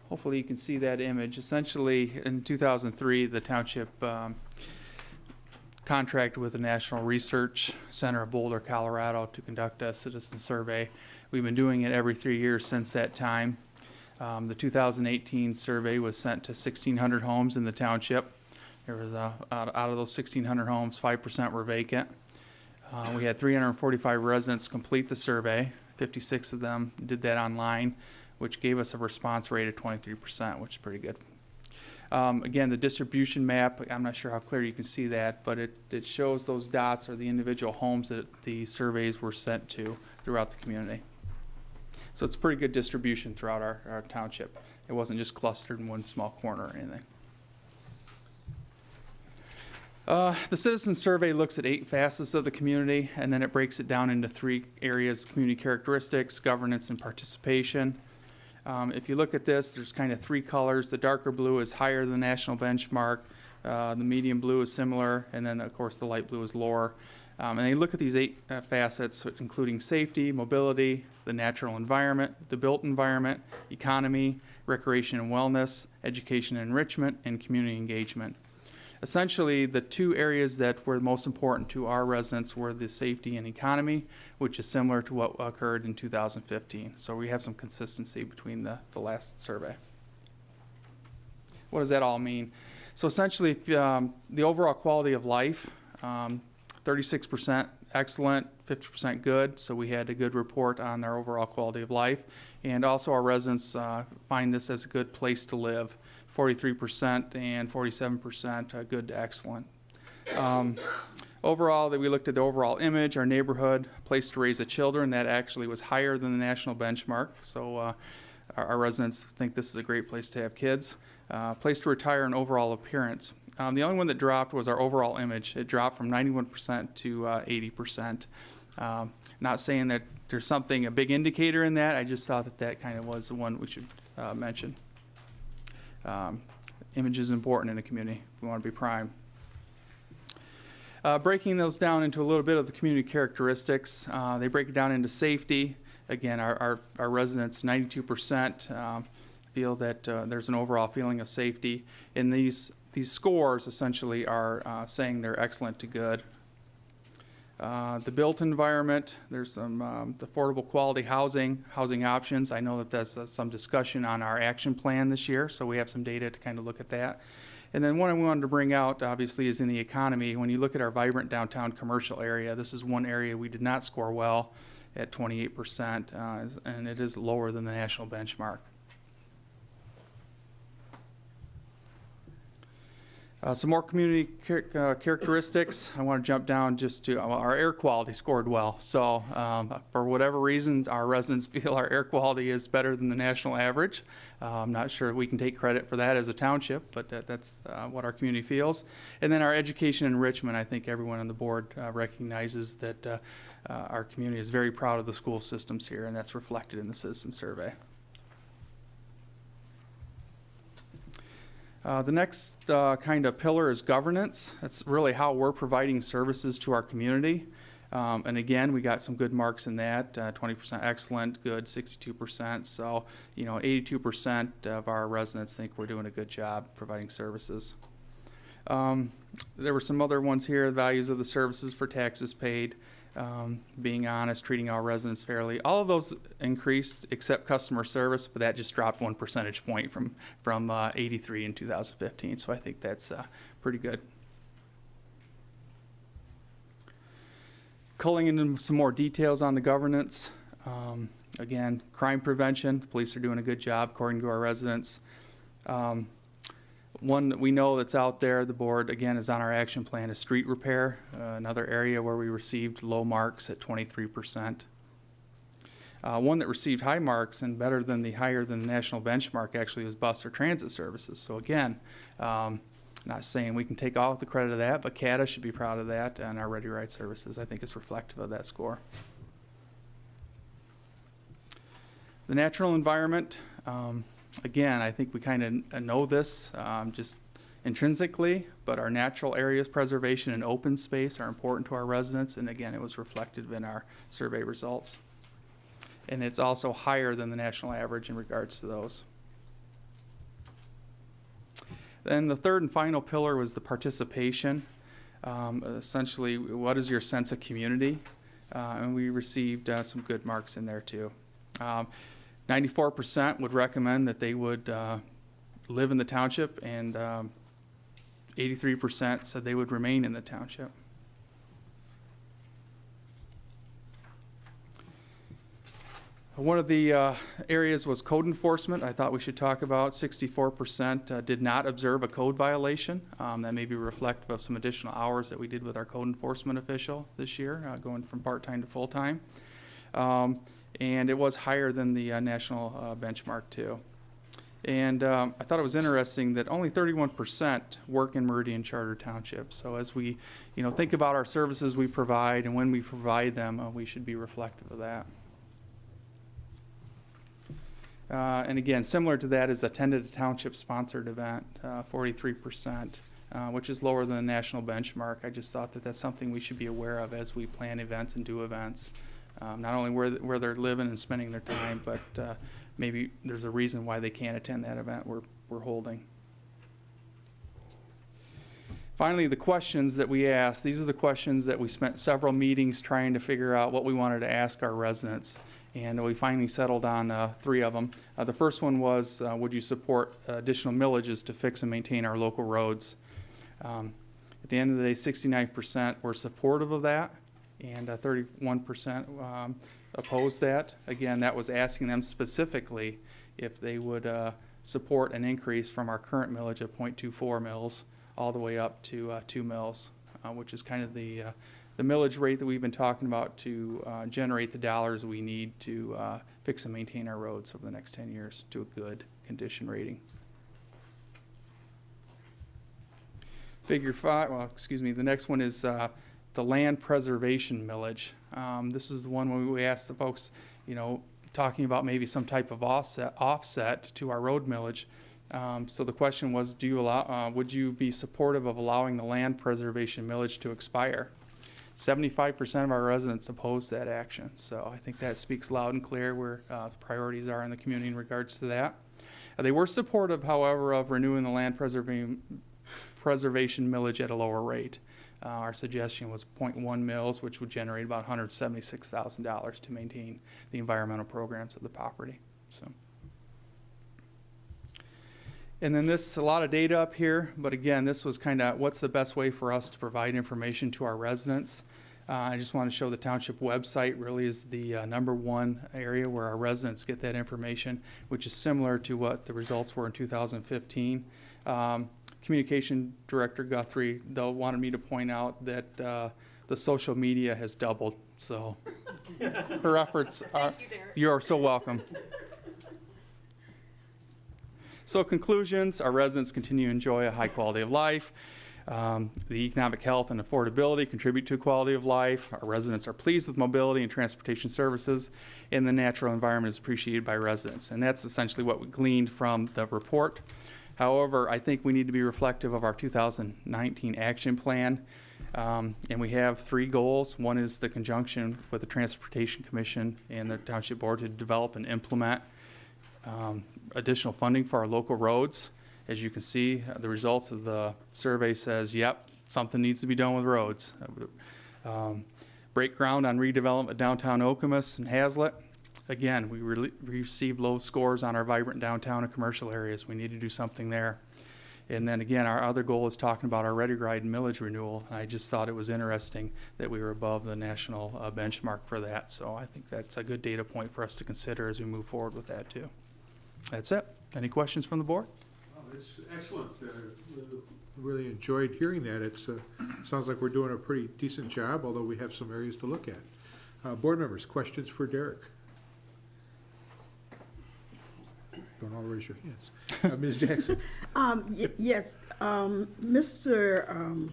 Hopefully you can see that image. Essentially, in 2003, the township contracted with the National Research Center of Boulder, Colorado to conduct a citizen survey. We've been doing it every 3 years since that time. The 2018 survey was sent to 1,600 homes in the township. There was, out of those 1,600 homes, 5% were vacant. We had 345 residents complete the survey. 56 of them did that online, which gave us a response rate of 23%, which is pretty good. Again, the distribution map, I'm not sure how clear you can see that, but it shows those dots are the individual homes that the surveys were sent to throughout the community. So it's a pretty good distribution throughout our township. It wasn't just clustered in one small corner or anything. The citizen survey looks at 8 facets of the community, and then it breaks it down into 3 areas: community characteristics, governance, and participation. If you look at this, there's kind of 3 colors. The darker blue is higher than the national benchmark, the medium blue is similar, and then of course the light blue is lower. And they look at these 8 facets, including safety, mobility, the natural environment, the built environment, economy, recreation and wellness, education and enrichment, and community engagement. Essentially, the 2 areas that were most important to our residents were the safety and economy, which is similar to what occurred in 2015. So we have some consistency between the last survey. What does that all mean? So essentially, the overall quality of life, 36% excellent, 50% good. So we had a good report on our overall quality of life. And also our residents find this as a good place to live. 43% and 47% good to excellent. Overall, we looked at the overall image, our neighborhood, place to raise the children. That actually was higher than the national benchmark. So our residents think this is a great place to have kids. Place to retire and overall appearance. The only one that dropped was our overall image. It dropped from 91% to 80%. Not saying that there's something, a big indicator in that. I just thought that that kind of was the one we should mention. Image is important in a community. We want to be prime. Breaking those down into a little bit of the community characteristics, they break it down into safety. Again, our residents, 92% feel that there's an overall feeling of safety. And these scores essentially are saying they're excellent to good. The built environment, there's some affordable quality housing options. I know that there's some discussion on our action plan this year, so we have some data to kind of look at that. And then one I wanted to bring out, obviously, is in the economy. When you look at our vibrant downtown commercial area, this is one area we did not score well at 28%, and it is lower than the national benchmark. Some more community characteristics. I want to jump down just to our air quality scored well. So for whatever reasons, our residents feel our air quality is better than the national average. I'm not sure we can take credit for that as a township, but that's what our community feels. And then our education enrichment, I think everyone on the board recognizes that our community is very proud of the school systems here, and that's reflected in the citizen survey. The next kind of pillar is governance. That's really how we're providing services to our community. And again, we got some good marks in that, 20% excellent, good, 62%. So, 82% of our residents think we're doing a good job providing services. There were some other ones here, the values of the services for taxes paid, being honest, treating our residents fairly. All of those increased except customer service, but that just dropped 1 percentage point from 83 in 2015. So I think that's pretty good. Culling into some more details on the governance. Again, crime prevention, the police are doing a good job according to our residents. One that we know that's out there, the board, again, is on our action plan, is street repair, another area where we received low marks at 23%. One that received high marks and higher than the national benchmark actually was bus or transit services. So again, not saying we can take all the credit of that, but CATA should be proud of that, and our Ready Ride services, I think, is reflective of that score. The natural environment, again, I think we kind of know this just intrinsically, but our natural areas preservation and open space are important to our residents, and again, it was reflected in our survey results. And it's also higher than the national average in regards to those. Then the third and final pillar was the participation. Essentially, what is your sense of community? And we received some good marks in there too. 94% would recommend that they would live in the township, and 83% said they would remain in the township. One of the areas was code enforcement. I thought we should talk about 64% did not observe a code violation. That may be reflective of some additional hours that we did with our code enforcement official this year, going from part-time to full-time. And it was higher than the national benchmark too. And I thought it was interesting that only 31% work in Meridian Charter Township. So as we, think about our services we provide and when we provide them, we should be reflective of that. And again, similar to that is attended a township-sponsored event, 43%, which is lower than the national benchmark. I just thought that that's something we should be aware of as we plan events and do events. Not only where they're living and spending their time, but maybe there's a reason why they can't attend that event we're holding. Finally, the questions that we asked. These are the questions that we spent several meetings trying to figure out what we wanted to ask our residents. And we finally settled on 3 of them. The first one was, would you support additional millages to fix and maintain our local roads? At the end of the day, 69% were supportive of that, and 31% opposed that. Again, that was asking them specifically if they would support an increase from our current millage of 0.24 mils all the way up to 2 mils, which is kind of the millage rate that we've been talking about to generate the dollars we need to fix and maintain our roads over the next 10 years to a good condition rating. Figure 5, the next one is the land preservation millage. This is the one where we asked the folks, talking about maybe some type of offset to our road millage. So the question was, would you be supportive of allowing the land preservation millage to expire? 75% of our residents oppose that action. So I think that speaks loud and clear where the priorities are in the community in regards to that. They were supportive, however, of renewing the land preservation millage at a lower rate. Our suggestion was 0.1 mils, which would generate about $176,000 to maintain the environmental programs of the property. So. And then a lot of data up here, but again, this was kind of what's the best way for us to provide information to our residents. I just want to show the township website really is the #1 area where our residents get that information, which is similar to what the results were in 2015. Communication Director Guthrie, though, wanted me to point out that the social media has doubled. So her efforts are, you are so welcome. So conclusions, our residents continue to enjoy a high quality of life. The economic health and affordability contribute to quality of life. Our residents are pleased with mobility and transportation services, and the natural environment is appreciated by residents. And that's essentially what we gleaned from the report. However, I think we need to be reflective of our 2019 action plan. And we have 3 goals. One is the conjunction with the Transportation Commission and the Township Board to develop and implement additional funding for our local roads. As you can see, the results of the survey says, yep, something needs to be done with roads. Break ground on redevelopment of downtown Okemos and Hazlet. Again, we received low scores on our vibrant downtown and commercial areas. We need to do something there. And then again, our other goal is talking about our Ready Ride and millage renewal. I just thought it was interesting that we were above the national benchmark for that. So I think that's a good data point for us to consider as we move forward with that too. That's it. Any questions from the board? Oh, it's excellent. Really enjoyed hearing that. It sounds like we're doing a pretty decent job, although we have some areas to look at. Board members, questions for Derek? Don't all raise your hands. Ms. Jackson. Yes, Mr.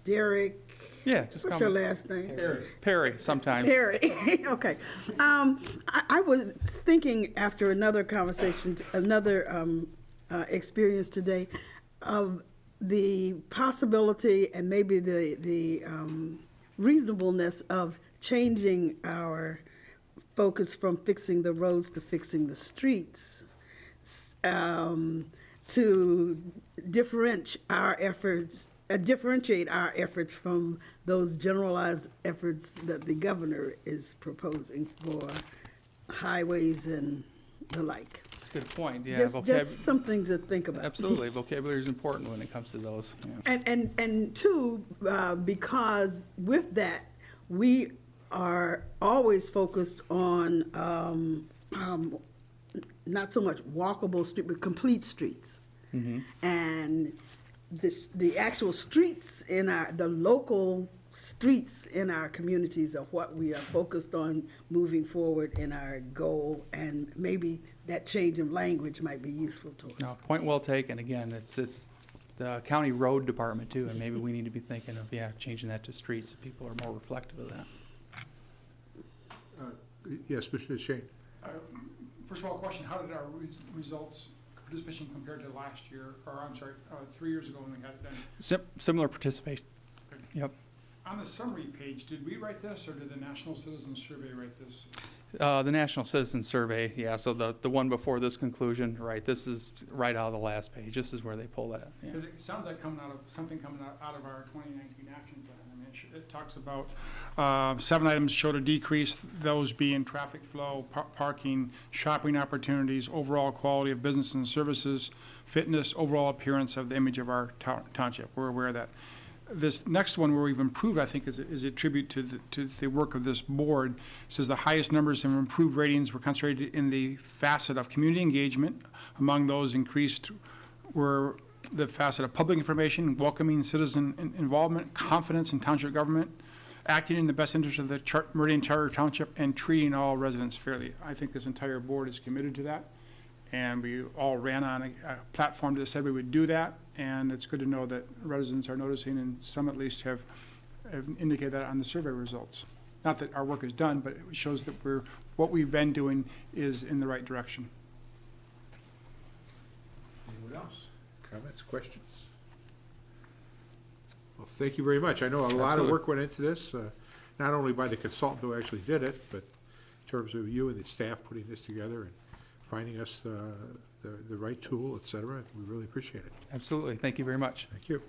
Derek. Yeah, just what's your last name? Perry, sometimes. Perry. Okay. I was thinking after another conversation, another experience today, of the possibility and maybe the reasonableness of changing our focus from fixing the roads to fixing the streets. to differentiate our efforts from those generalized efforts that the governor is proposing for highways and the like. That's a good point, yeah. Just something to think about. Absolutely, vocabulary is important when it comes to those, yeah. And two, because with that, we are always focused on not so much walkable street, but complete streets. And the actual streets in the local streets in our communities are what we are focused on moving forward in our goal, and maybe that change in language might be useful to us. No, point well taken. Again, it's the county road department too, and maybe we need to be thinking of, changing that to streets so people are more reflective of that. Yes, Mr. Shane? First of all, question, how did our results, participation compared to last year, or I'm sorry, 3 years ago when we had it done? Similar participation. Okay. Yep. On the summary page, did we write this, or did the National Citizen Survey write this? The National Citizen Survey, yeah, so the one before this conclusion, right, this is right out of the last page. This is where they pull that, yeah. 'Cause it sounds like something coming out of our 2019 action plan. I mean, it talks about 7 items showed a decrease, those being traffic flow, parking, shopping opportunities, overall quality of business and services, fitness, overall appearance of the image of our township. We're aware of that. This next one where we've improved, I think, is a tribute to the work of this board. It says the highest numbers of improved ratings were concentrated in the facet of community engagement. Among those increased were the facet of public information, welcoming citizen involvement, confidence in township government, acting in the best interest of the Meridian Charter Township, and treating all residents fairly. I think this entire board is committed to that. And we all ran on a platform that said we would do that, and it's good to know that residents are noticing, and some at least have indicated that on the survey results. Not that our work is done, but it shows that what we've been doing is in the right direction. Anyone else? Comments, questions? Well, thank you very much. I know a lot of Absolutely. work went into this, not only by the consultant who actually did it, but in terms of you and the staff putting this together and finding us the right tool, et cetera. We really appreciate it. Absolutely. Thank you very much. Thank you.